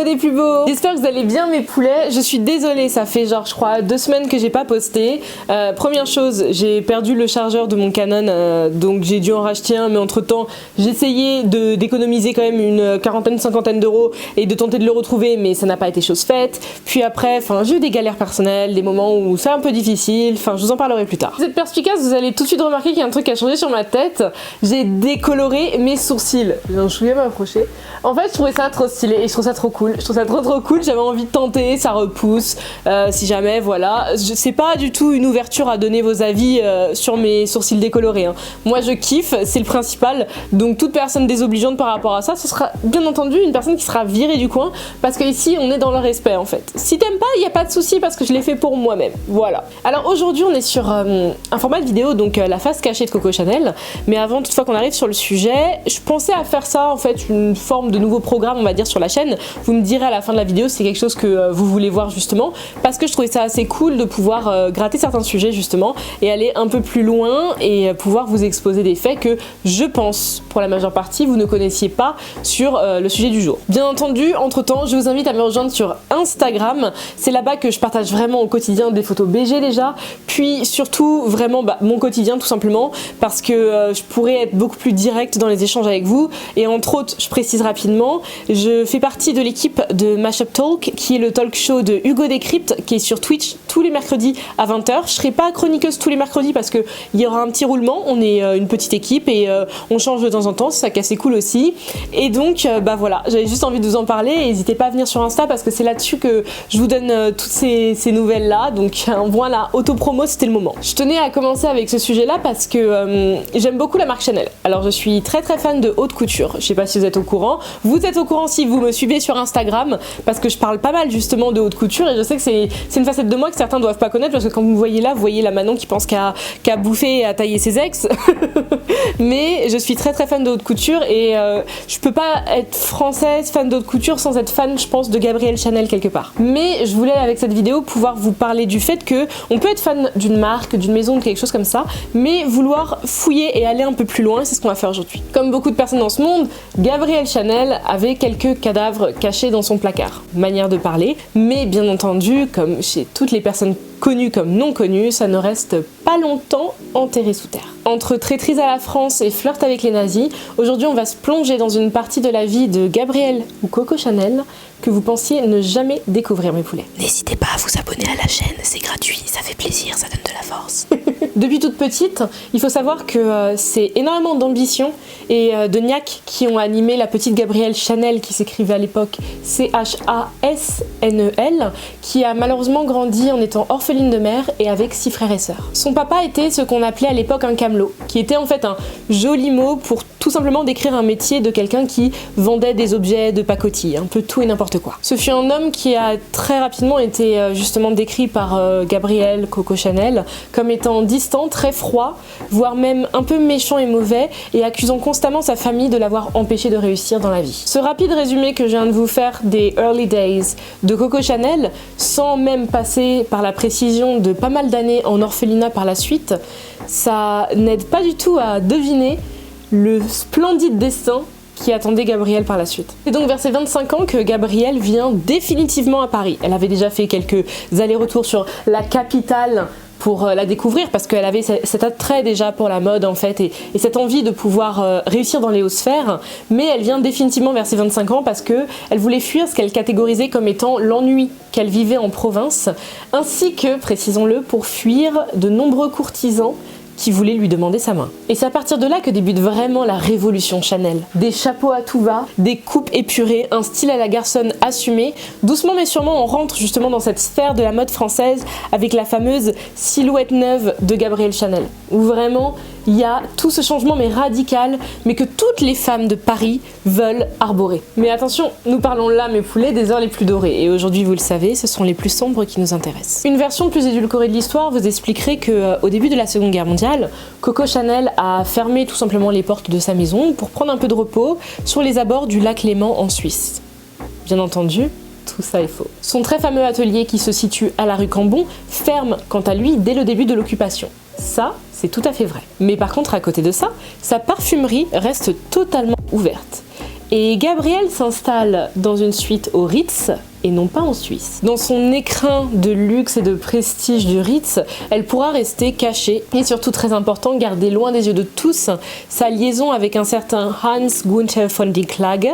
beaux des plus beaux. J'espère que vous allez bien mes poulets. Je suis désolée, ça fait genre je crois 2 semaines que j'ai pas posté. Première chose, j'ai perdu le chargeur de mon Canon, donc j'ai dû en racheter un, mais entre temps j'ai essayé d'économiser quand même une quarantaine, cinquantaine d'euros et de tenter de le retrouver, mais ça n'a pas été chose faite. Puis après, j'ai eu des galères personnelles, des moments où c'est un peu difficile, je vous en parlerai plus tard. Si vous êtes perspicace, vous allez tout de suite remarquer qu'il y a un truc qui a changé sur ma tête. J'ai décoloré mes sourcils. Je vais m'approcher. En fait, je trouvais ça trop stylé et je trouve ça trop cool. Je trouve ça trop cool. J'avais envie de tenter, ça repousse. Si jamais, voilà. C'est pas du tout une ouverture à donner vos avis sur mes sourcils décolorés. Hein. Moi, je kiffe, c'est le principal. Donc, toute personne désobligeante par rapport à ça, ce sera bien entendu une personne qui sera virée du coin parce qu'ici, on est dans le respect en fait. Si t'aimes pas, il n'y a pas de souci parce que je l'ai fait pour moi-même. Voilà. Alors aujourd'hui, on est sur un format de vidéo, donc la face cachée de Coco Chanel. Mais avant, toutefois qu'on arrive sur le sujet, je pensais à faire ça en fait, une forme de nouveau programme, on va dire, sur la chaîne. Vous me direz à la fin de la vidéo si c'est quelque chose que vous voulez voir justement, parce que je trouvais ça assez cool de pouvoir gratter certains sujets justement et aller un peu plus loin et pouvoir vous exposer des faits que je pense, pour la majeure partie, vous ne connaissiez pas sur le sujet du jour. Bien entendu, entre temps, je vous invite à me rejoindre sur Instagram. C'est là-bas que je partage vraiment au quotidien des photos BG déjà, puis surtout vraiment mon quotidien tout simplement, parce que je pourrais être beaucoup plus directe dans les échanges avec vous. Et entre autres, je précise rapidement, je fais partie de l'équipe de Mashup Talk, qui est le talk show de Hugo Décrypte, qui est sur Twitch tous les mercredis à 20h. Je serai pas chroniqueuse tous les mercredis parce qu'il y aura un petit roulement, on est une petite équipe et on change de temps en temps, c'est ça qui est assez cool aussi. Et donc voilà, j'avais juste envie de vous en parler et n'hésitez pas à venir sur Insta parce que c'est là-dessus que je vous donne toutes ces nouvelles là, donc voilà, auto-promo, c'était le moment. Je tenais à commencer avec ce sujet là parce que j'aime beaucoup la marque Chanel. Alors je suis très fan de haute couture, je sais pas si vous êtes au courant, vous êtes au courant si vous me suivez sur Instagram parce que je parle pas mal justement de haute couture et je sais que c'est une facette de moi que certains doivent pas connaître parce que quand vous me voyez là, vous voyez la Manon qui pense qu'à bouffer et à tailler ses ex mais je suis très fan de haute couture et je peux pas être française fan de haute couture sans être fan, je pense, de Gabrielle Chanel quelque part. Mais je voulais avec cette vidéo pouvoir vous parler du fait que on peut être fan d'une marque, d'une maison, de quelque chose comme ça, mais vouloir fouiller et aller un peu plus loin, c'est ce qu'on va faire aujourd'hui. Comme beaucoup de personnes dans ce monde, Gabrielle Chanel avait quelques cadavres cachés dans son placard. Manière de parler, mais bien entendu, comme chez toutes les personnes connues comme non connues, ça ne reste pas longtemps enterré sous terre. Entre traîtrise à la France et flirt avec les nazis, aujourd'hui on va se plonger dans une partie de la vie de Gabrielle ou Coco Chanel que vous pensiez ne jamais découvrir mes poulets. N'hésitez pas à vous abonner à la chaîne, c'est gratuit, ça fait plaisir, ça donne de la force. Depuis toute petite, il faut savoir que c'est énormément d'ambition et de niaque qui ont animé la petite Gabrielle Chanel qui s'écrivait à l'époque Chanel, qui a malheureusement grandi en étant orpheline de mère et avec 6 frères et sœurs. Son papa était ce qu'on appelait à l'époque un camelot, qui était en fait un joli mot pour tout simplement décrire un métier de quelqu'un qui vendait des objets de pacotille, un peu tout et n'importe quoi. Ce fut un homme qui a très rapidement été justement décrit par Gabrielle Coco Chanel comme étant distant, très froid, voire même un peu méchant et mauvais, et accusant constamment sa famille de l'avoir empêché de réussir dans la vie. Ce rapide résumé que je viens de vous faire des early days de Coco Chanel, sans même passer par la précision de pas mal d'années en orphelinat par la suite, ça n'aide pas du tout à deviner le splendide destin qui attendait Gabrielle par la suite. C'est donc vers ses 25 ans que Gabrielle vient définitivement à Paris. Elle avait déjà fait quelques allers-retours sur la capitale pour la découvrir parce qu'elle avait cet attrait déjà pour la mode en fait et cette envie de pouvoir réussir dans les hautes sphères, mais elle vient définitivement vers ses 25 ans parce qu'elle voulait fuir ce qu'elle catégorisait comme étant l'ennui qu'elle vivait en province, ainsi que, précisons-le, pour fuir de nombreux courtisans qui voulait lui demander sa main. Et c'est à partir de là que débute vraiment la révolution Chanel. Des chapeaux à tout va, des coupes épurées, un style à la garçonne assumé. Doucement mais sûrement on rentre justement dans cette sphère de la mode française avec la fameuse silhouette neuve de Gabrielle Chanel. Où vraiment il y a tout ce changement mais radical, mais que toutes les femmes de Paris veulent arborer. Mais attention, nous parlons là, mes poulets, des heures les plus dorées. Et aujourd'hui, vous le savez, ce sont les plus sombres qui nous intéressent. Une version plus édulcorée de l'histoire vous expliquerait qu'au début de la Seconde Guerre mondiale, Coco Chanel a fermé tout simplement les portes de sa maison pour prendre un peu de repos sur les abords du lac Léman en Suisse. Bien entendu, tout ça est faux. Son très fameux atelier qui se situe à la rue Cambon ferme quant à lui dès le début de l'occupation. Ça, c'est tout à fait vrai. Mais par contre, à côté de ça, sa parfumerie reste totalement ouverte. Et Gabrielle s'installe dans une suite au Ritz, et non pas en Suisse. Dans son écrin de luxe et de prestige du Ritz, elle pourra rester cachée et surtout très important, garder loin des yeux de tous sa liaison avec un certain Hans Gunther von die Klage,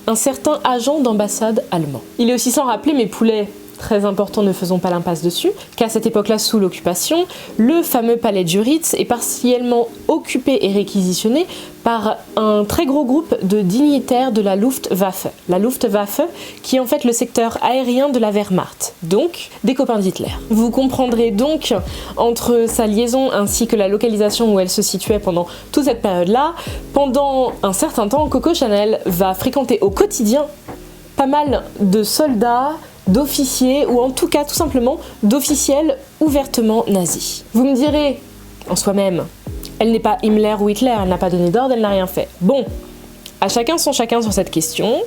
un certain agent d'ambassade allemand. Il est aussi sans rappeler, mes poulets, très important, ne faisons pas l'impasse dessus, qu'à cette époque-là, sous l'occupation, le fameux palais du Ritz est partiellement occupé et réquisitionné par un très gros groupe de dignitaires de la Luftwaffe. La Luftwaffe, qui est en fait le secteur aérien de la Wehrmacht, donc des copains d'Hitler. Vous comprendrez donc, entre sa liaison ainsi que la localisation où elle se situait pendant toute cette période-là, pendant un certain temps, Coco Chanel va fréquenter au quotidien pas mal de soldats, d'officiers ou en tout cas tout simplement d'officiels ouvertement nazis. Vous me direz, en soi-même, elle n'est pas Himmler ou Hitler, elle n'a pas donné d'ordre, elle n'a rien fait. Bon, à chacun son chacun sur cette question.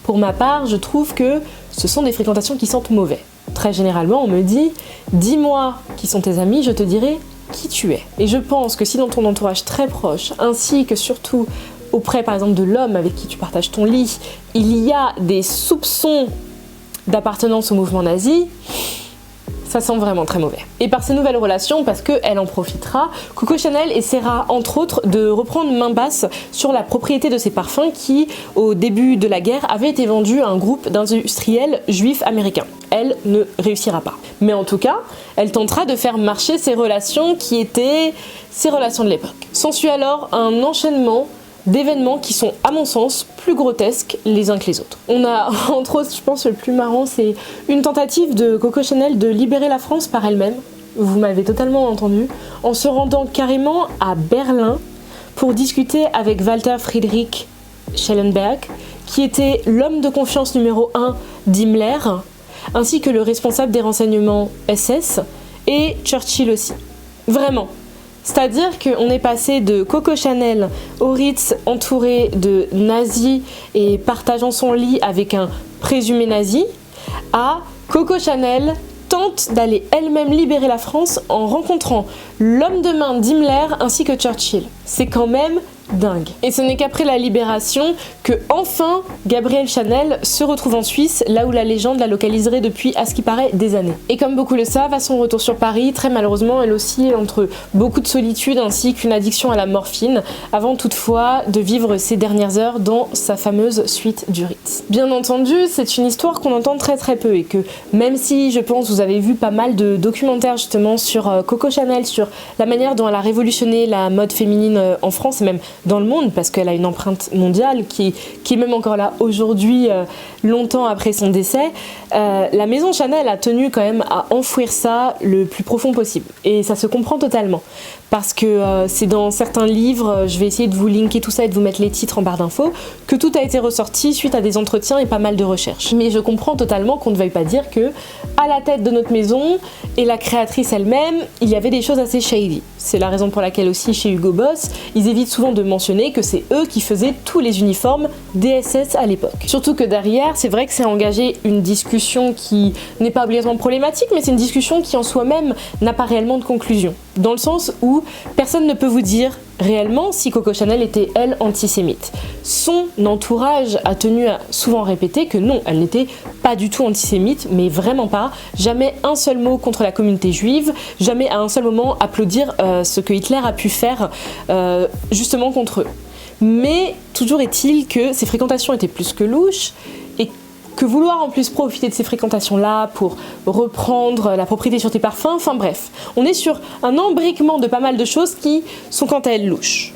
Pour ma part, je trouve que ce sont des fréquentations qui sentent mauvais. Très généralement, on me dit « Dis-moi qui sont tes amis, je te dirai qui tu es ». Et je pense que si dans ton entourage très proche, ainsi que surtout auprès par exemple de l'homme avec qui tu partages ton lit, il y a des soupçons d'appartenance au mouvement nazi, ça sent vraiment très mauvais. Et par ces nouvelles relations, parce qu'elle en profitera, Coco Chanel essaiera entre autres de reprendre main basse sur la propriété de ses parfums qui, au début de la guerre, avaient été vendus à un groupe d'industriels juifs américains. Elle ne réussira pas. Mais en tout cas, elle tentera de faire marcher ces relations qui étaient ses relations de l'époque. S'ensuit alors un enchaînement d'événements qui sont, à mon sens, plus grotesques les uns que les autres. On a, entre autres, je pense, le plus marrant, c'est une tentative de Coco Chanel de libérer la France par elle-même, vous m'avez totalement entendu, en se rendant carrément à Berlin pour discuter avec Walter Friedrich Schellenberg, qui était l'homme de confiance numéro 1 d'Himmler, ainsi que le responsable des renseignements SS, et Churchill aussi. Vraiment. C'est-à-dire qu'on est passé de Coco Chanel au Ritz entouré de nazis et partageant son lit avec un présumé nazi, à Coco Chanel tente d'aller elle-même libérer la France en rencontrant l'homme de main d'Himmler ainsi que Churchill. C'est quand même dingue. Et ce n'est qu'après la libération que enfin Gabrielle Chanel se retrouve en Suisse, là où la légende la localiserait depuis à ce qui paraît des années. Et comme beaucoup le savent, à son retour sur Paris, très malheureusement elle oscille entre beaucoup de solitude ainsi qu'une addiction à la morphine, avant toutefois de vivre ses dernières heures dans sa fameuse suite du Ritz. Bien entendu, c'est une histoire qu'on entend très très peu et que même si je pense vous avez vu pas mal de documentaires justement sur Coco Chanel, sur la manière dont elle a révolutionné la mode féminine en France et même dans le monde, parce qu'elle a une empreinte mondiale qui est même encore là aujourd'hui, longtemps après son décès, la maison Chanel a tenu quand même à enfouir ça le plus profond possible. Et ça se comprend totalement. Parce que c'est dans certains livres, je vais essayer de vous linker tout ça et de vous mettre les titres en barre d'infos, que tout a été ressorti suite à des entretiens et pas mal de recherches. Mais je comprends totalement qu'on ne veuille pas dire que, à la tête de notre maison, et la créatrice elle-même, il y avait des choses assez shady. C'est la raison pour laquelle aussi chez Hugo Boss, ils évitent souvent de mentionner que c'est eux qui faisaient tous les uniformes des SS à l'époque. Surtout que derrière, c'est vrai que c'est engagé une discussion qui n'est pas obligatoirement problématique, mais c'est une discussion qui en soi-même n'a pas réellement de conclusion. Dans le sens où personne ne peut vous dire réellement si Coco Chanel était, elle, antisémite. Son entourage a tenu à souvent répéter que non, elle n'était pas du tout antisémite, mais vraiment pas. Jamais un seul mot contre la communauté juive, jamais à un seul moment applaudir ce que Hitler a pu faire justement contre eux. Mais toujours est-il que ces fréquentations étaient plus que louches et que vouloir en plus profiter de ces fréquentations-là pour reprendre la propriété sur tes parfums, enfin bref, on est sur un embriquement de pas mal de choses qui sont quant à elles louches.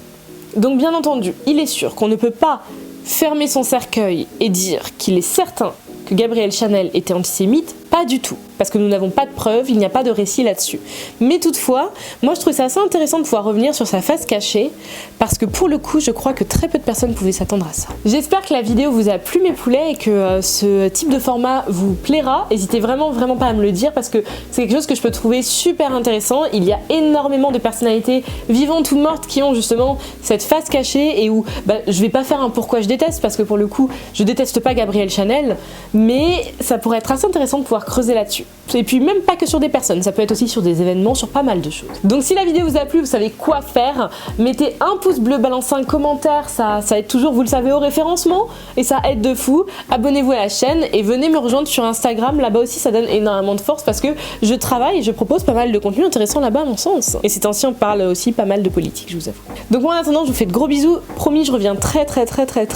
Donc bien entendu, il est sûr qu'on ne peut pas fermer son cercueil et dire qu'il est certain que Gabrielle Chanel était antisémite, pas du tout, parce que nous n'avons pas de preuves, il n'y a pas de récit là-dessus. Mais toutefois, moi je trouve ça assez intéressant de pouvoir revenir sur sa face cachée, parce que pour le coup, je crois que très peu de personnes pouvaient s'attendre à ça. J'espère que la vidéo vous a plu mes poulets et que ce type de format vous plaira. N'hésitez vraiment pas à me le dire, parce que c'est quelque chose que je peux trouver super intéressant. Il y a énormément de personnalités vivantes ou mortes qui ont justement cette face cachée et où je vais pas faire un pourquoi je déteste, parce que pour le coup, je déteste pas Gabrielle Chanel, mais ça pourrait être assez intéressant de pouvoir creuser là-dessus. Et puis même pas que sur des personnes, ça peut être aussi sur des événements, sur pas mal de choses. Donc si la vidéo vous a plu, vous savez quoi faire. Mettez un pouce bleu, balancez un commentaire, ça aide toujours, vous le savez, au référencement et ça aide de fou. Abonnez-vous à la chaîne et venez me rejoindre sur Instagram, là-bas aussi ça donne énormément de force parce que je travaille et je propose pas mal de contenu intéressant là-bas à mon sens. Et ces temps-ci on parle aussi pas mal de politique, je vous avoue. Donc moi en attendant je vous fais de gros bisous, promis je reviens très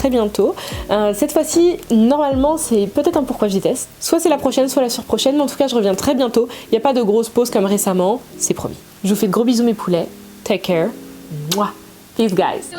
bientôt. Cette fois-ci normalement c'est peut-être un pourquoi je déteste, soit c'est la prochaine, soit la surprochaine, mais en tout cas je reviens très bientôt, il n'y a pas de grosse pause comme récemment, c'est promis. Je vous fais de gros bisous mes poulets, take care, mouah, peace guys.